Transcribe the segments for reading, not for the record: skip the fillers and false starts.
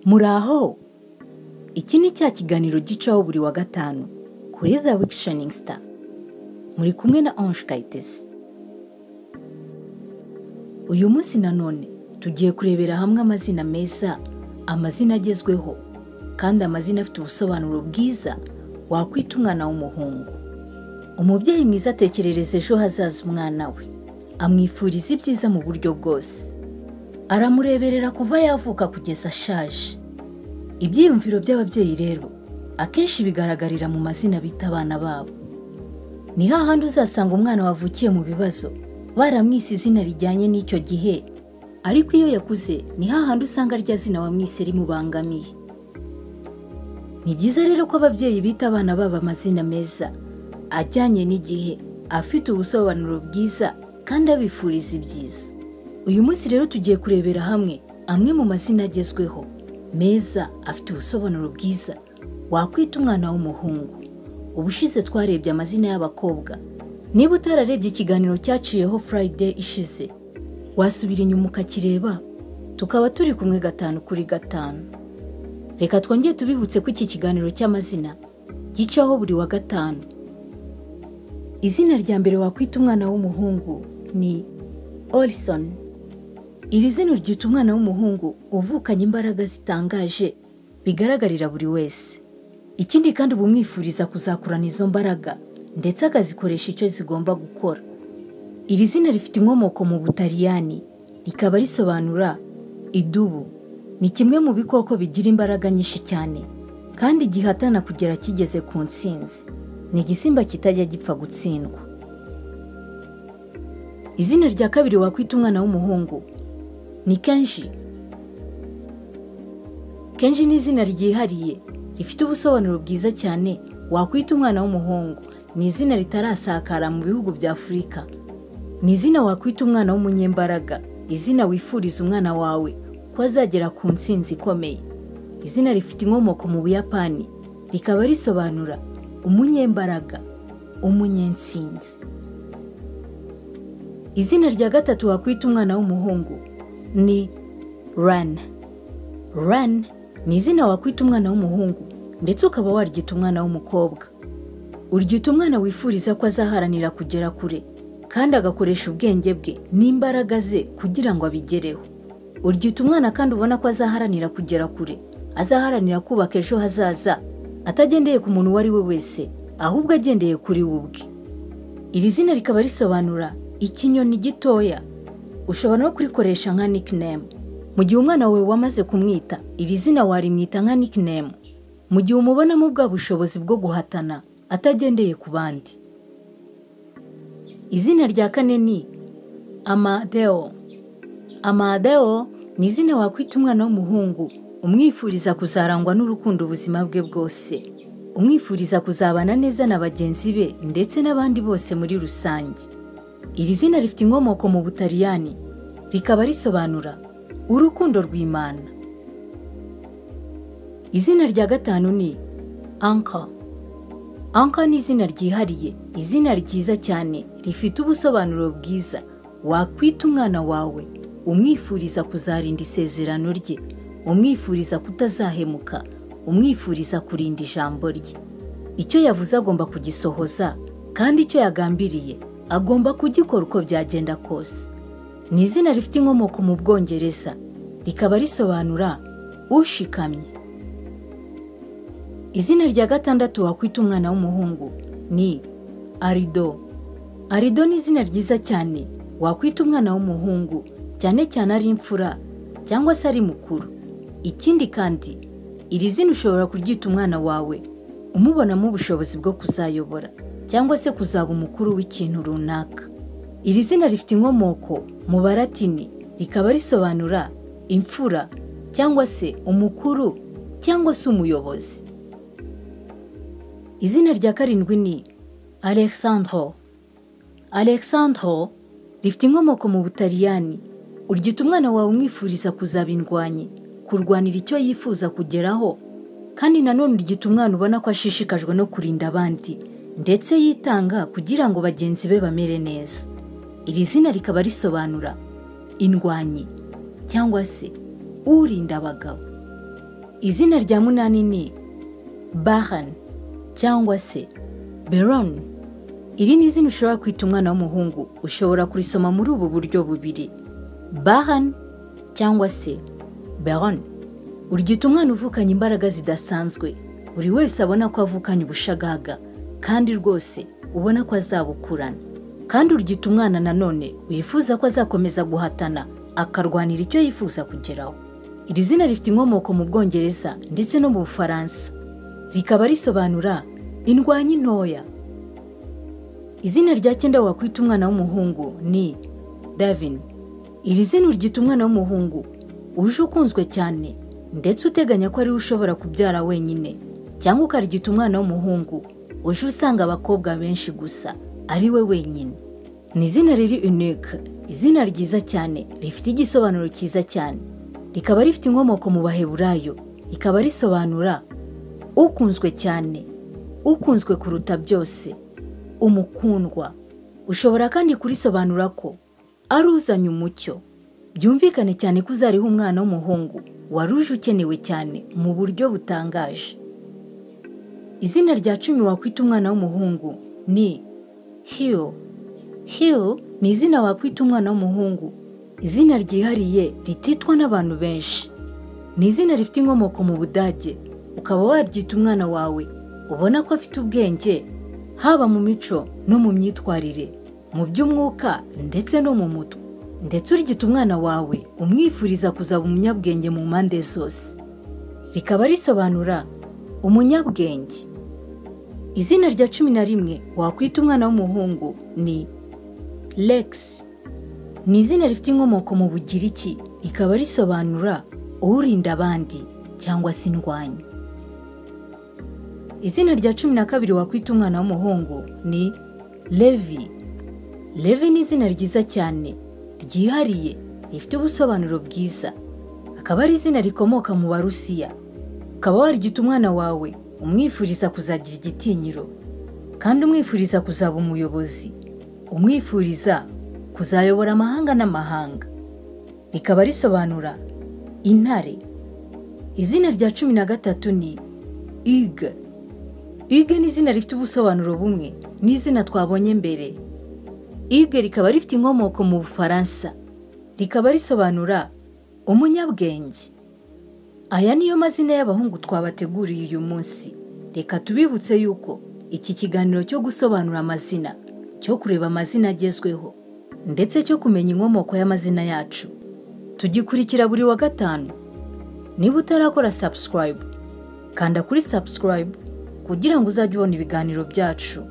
Muraho, iki ni cya kiganiro gicaho buri wa gatanu kuri The Week Shining Star. Muri kumwe na Ange Kayitesi. Uyu munsi nanone tugiye kurebera hamwe amazina meza, amazina agezweho, kandi amazina afite ubusobanuro bwiza wakwita umwana w'umuhungu. Umubyeyi mwiza atekerereza ejo hazaza umwana we, amwifuriza ibyiza mu buryo bwose. Aramureberera kuva yavuka kugeza ashaje. Ibyiyumviro by'ababyeyi rero akenshi bigaragarira mu mazina bita abana babo. Ni hahandi uzasanga umwana wavukiye mu bibazo baramwise izina rijyanye n'icyo gihe, ariko iyo yakuze ni hahandi usanga rya zina wamwise rimubangamiye. Ni byiza rero ko ababyeyi bita abana babo amazina meza ajyanye n'igihe, afite ubusobanuro bwiza kandi abifuriza ibyiza. Uyu munsi rero tugiye kurebera hamwe amwe mu mazina agezweho meza afite ubusobanuro bwiza wakwita umwana w'umuhungu. Ubushize twarebye amazina y'abakobwa. Niba utararebye ikiganiro cyaciyeho Friday ishize, wasubira inyuma ukakireba, tukaba turi kumwe 5 Reka twongeye tubibutse ko iki kiganiro cy'amazina gicaho buri wa gatanu. Izina rya mbere wakwita umwana w'umuhungu ni ORSON. Iri zina ryitwa umwana w'umuhungu uvukanye imbaraga zitangaje bigaragarira buri wese. Ikindi kandi bumwifuriza kuzakurana izo mbaraga ndetse akazikoresha icyo zigomba gukora. Iri zina rifite inkomoko mu Butaliyani, rikaba risobanura idubu. Ni kimwe mu bikoko bigira imbaraga nyinshi cyane kandi gihatana kugera kigeze ku ntsinzi. Ni igisimba kitajya gipfa gutsindwa. Izina rya kabiri wakwita umwana w'umuhungu ni KENJI. KENJI ni izina ryihariye rifite ubusobanuro bwiza cyane wakwita umwana w'umuhungu. Ni izina ritarasakara mu bihugu bya Afurika. Ni izina wakwita umwana w'umunyembaraga, izina wifuriza umwana wawe ko azagera ku ntsinzi ikomeye. Izina rifite inkomoko mu Buyapani, rikaba risobanura umunyembaraga, umunyentsinzi. Izina rya gatatu wakwita umwana w'umuhungu ni WREN. WREN ni izina wakwita umwana w'umuhungu ndetse ukaba waryita umwana w'umukobwa. Uryita umwana wifuriza ko azaharanira kugera kure kandi agakoresha ubwenge bwe n'imbaraga ze kugira ngo abigereho. Uryita umwana kandi ubona ko azaharanira kugera kure, azaharanira kubaka ejo hazaza atagendeye ku muntu wari we wese, ahubwo agendeye kuri we ubwe. Iri zina rikaba risobanura ikinyoni gitoya. Ushobora no kurikoresha nka nickname. Mu gihe umwana wawe wamaze kumwita, iri zina warimwita nka nickname mu gihe umubonamo bwa bushobozi bwo guhatana atagendeye ku bandi. Izina rya kane ni AMADEO. AMADEO ni izina wakwita umwana w'umuhungu umwifuriza kuzarangwa n'urukundo ubuzima bwe bwose, umwifuriza kuzabana neza na bagenzi be ndetse n'abandi bose muri rusange. Iri zina rifite inkomoko mu Butaliyani, rikaba risobanura urukundo rw'Imana. Izina rya gatanu ni ANKA. ANKA ni izina ryihariye, izina ryiza cyane rifite ubusobanuro bwiza wakwita umwana wawe umwifuriza kuzarinda isezerano rye, umwifuriza kutazahemuka, umwifuriza kurinda ijambo rye. Icyo yavuze agomba kugisohoza kandi icyo yagambiriye agomba kugikora uko byagenda kose. Ni izina rifite inkomoko mu Bwongereza, rikaba risobanura ushikamye. Izina rya gatandatu wakwita umwana w'umuhungu ni ALDO. ALDO ni izina ryiza cyane wakwita umwana w'umuhungu, cyane cyane ari imfura cyangwa se ari mukuru. Ikindi kandi iri zina ushobora kuryita umwana wawe umubonamo ubushobozi bwo kuzayobora cyangwa se kuzaba umukuru w'ikintu runaka. Iri zina rifite inkomoko mu Baratini, rikaba risobanura imfura cyangwa se umukuru cyangwa se umuyobozi. Izina rya karindwi ni ALESSANDRO. ALESSANDRO rifite inkomoko mu Butaliyani. Uryita umwana wawe umwifuriza kuzaba indwanyi, kurwanira icyo yifuza kugeraho, kandi nanone uryita umwana ubona ko ashishikajwe no kurinda abandi ndetse yitanga kugira ngo bagenzi be bamere neza. Iri zina rikaba risobanura indwanyi cyangwa se urinda abagabo. Izina rya munani ni WREN cyangwa se WREN. Iri ni izina ushobora kwita umwana w'umuhungu. Ushobora kurisoma muri ubu buryo bubiri: WREN cyangwa se WREN. Uryita umwana uvukanye imbaraga zidasanzwe, buri wese abona ko avukanye ubushagaga kandi rwose ubona ko azabukurana. Kandi uryita umwana nanone wifuza ko azakomeza guhatana akarwanira icyo yifuza kugeraho. Iri zina rifite inkomoko mu Bwongereza ndetse no mu Bufaransa, rikaba risobanura indwanyi ntoya. Izina rya 9 wakwita umwana w'umuhungu ni DAVEN. Iri zina uryita umwana w'umuhungu uje ukunzwe cyane ndetse uteganya ko ari ushobora kubyara wenyine, cyangwa ukaryita umwana w'umuhungu uje usanga abakobwa benshi gusa ari we wenyine. Ni izina riri unique, izina ryiza cyane rifite igisobanuro cyiza cyane, rikaba rifite inkomoko mu Baheburayo, rikaba risobanura ukunzwe cyane, ukunzwe kuruta byose, umukundwa. Ushobora kandi kurisobanura ko ari uzanye umucyo. Byumvikane cyane ko uzariho umwana w'umuhungu waruje ukenewe cyane mu buryo butangaje. Izina rya 10 wakwita umwana w'umuhungu ni HUGH. HUGH ni izina wakwita umwana w'umuhungu, izina ryihariye rititwa n'abantu benshi. Ni izina rifite inkomoko mu Budage, ukaba waryita umwana wawe ubona ko afite ubwenge, haba mu mico no mu myitwarire, mu by'umwuka ndetse no mu mutwe. Ndetse uryita umwana wawe umwifuriza kuzaba umunyabwenge mu mpande zose, rikaba risobanura umunyabwenge. Izina rya 11 wakwita umwana w'umuhungu ni Lex. Ni izina rifite inkomoko mu Bugiriki, rikaba risobanura urinda abandi cyangwa se indwanyi. Izina rya 12 wakwita umwana w'umuhungu ni Levi. Levi ni izina ryiza cyane, ryihariye, rifite ubusobanuro bwiza. Akaba ari izina rikomoka mu Barusiya. Ukaba waryita umwana wawe umwifuriza kuzagira igitinyiro, kandi umwifuriza kuzaba umuyobozi, umwifuriza kuzayobora amahanga n'amahanga. Rikaba risobanura intare. Izina rya 13 ni HUGH. HUGH ni izina rifite ubusobanuro bumwe n'izina twabonye mbere. HUGH rikaba rifite inkomoko mu Bufaransa, rikaba risobanura umunyabwenge. Aya niyo mazina y'abahungu twabateguriye uyu munsi. Reka tubibutse yuko iki kiganiro cyo gusobanura amazina, cyo kureba amazina agezweho ndetse cyo kumenya inkomoko y'amazina yacu, tugikurikira buri wa gatanu. Niba utarakora subscribe, kanda kuri subscribe kugira ngo uzajye ubona ibiganiro byacu,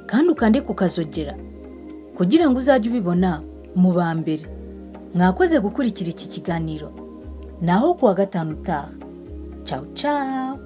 kandi ukande kukazogera kugira ngo uzajye ubibona mu ba mbere. Mwakoze gukurikira iki kiganiro, naho kuwa gatanu utaha. Ciao ciao.